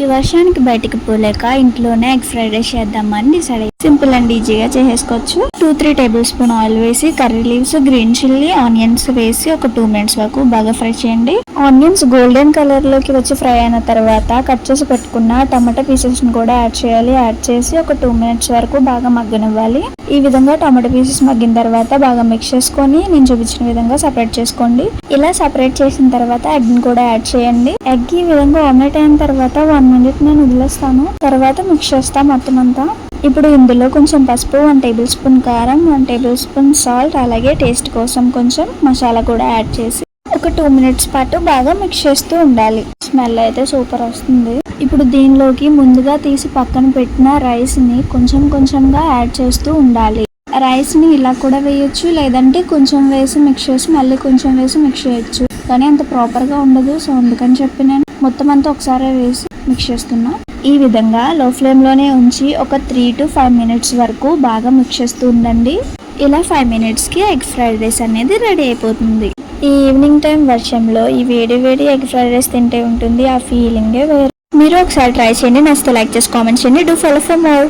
ఈ వర్షానికి బయటికి పోలేక ఇంట్లోనే ఎగ్ ఫ్రైడ్ రైస్ చేద్దామని డిసైడ్ అయ్యి సింపుల్ అండ్ ఈజీగా చేసేసుకోవచ్చు. 2-3 టేబుల్ స్పూన్ ఆయిల్ వేసి curry leaves, green chilli, onions వేసి ఒక 2 మినిట్స్ వరకు బాగా ఫ్రై చేయండి. ఆనియన్స్ గోల్డెన్ కలర్ లోకి వచ్చి ఫ్రై అయిన తర్వాత కట్ చేసి పెట్టుకున్న టమాటా పీసెస్ ని కూడా యాడ్ చేయాలి. యాడ్ చేసి ఒక 2 మినిట్స్ వరకు బాగా మగ్గనివ్వాలి. ఈ విధంగా టమాటా పీసెస్ మగ్గిన తర్వాత బాగా మిక్స్ చేసుకొని నేను చూపించిన విధంగా సపరేట్ చేసుకోండి. ఇలా సపరేట్ చేసిన తర్వాత ఎగ్ ని కూడా యాడ్ చేయండి. ఎగ్ ఈ విధంగా ఆమ్లెట్ అయిన తర్వాత 1 మినిట్ నేను వదిలేస్తాను. తర్వాత మిక్స్ చేస్తా మొత్తం అంతా. ఇప్పుడు ఇందులో కొంచెం పసుపు, 1 టేబుల్ స్పూన్ కారం, 1 టేబుల్ స్పూన్ సాల్ట్, అలాగే టేస్ట్ కోసం కొంచెం మసాలా కూడా యాడ్ చేసి ఒక 2 మినిట్స్ పాటు బాగా మిక్స్ చేస్తూ ఉండాలి. స్మెల్ అయితే సూపర్ వస్తుంది. ఇప్పుడు దీనిలోకి ముందుగా తీసి పక్కన పెట్టిన రైస్ ని కొంచెం కొంచెంగా యాడ్ చేస్తూ ఉండాలి. రైస్ ని ఇలా కూడా వేయొచ్చు, లేదంటే కొంచెం వేసి మిక్స్ చేసి మళ్ళీ కొంచెం వేసి మిక్స్ చేయొచ్చు. కానీ అంత ప్రాపర్ గా ఉండదు. సో అందుకని చెప్పి నేను మొత్తం అంతా ఒకసారి వేసి మిక్స్ చేస్తున్నా. ఈ విధంగా లో ఫ్లేమ్ లోనే ఉంచి ఒక 3 to 5 మినిట్స్ వరకు బాగా మిక్స్ చేస్తూ ఉండండి. ఇలా 5 మినిట్స్ కి ఎగ్ ఫ్రైడ్ రైస్ అనేది రెడీ అయిపోతుంది. ఈ ఈవినింగ్ టైం వర్షంలో ఈ వేడి వేడి ఎగ్ ఫ్రైడ్ రైస్ తింటే ఉంటుంది ఆ ఫీలింగే వేరు. మీరు ఒకసారి ట్రై చేయండి. నచ్చితే లైక్ చేసి కామెంట్ చేయండి. Do follow for more.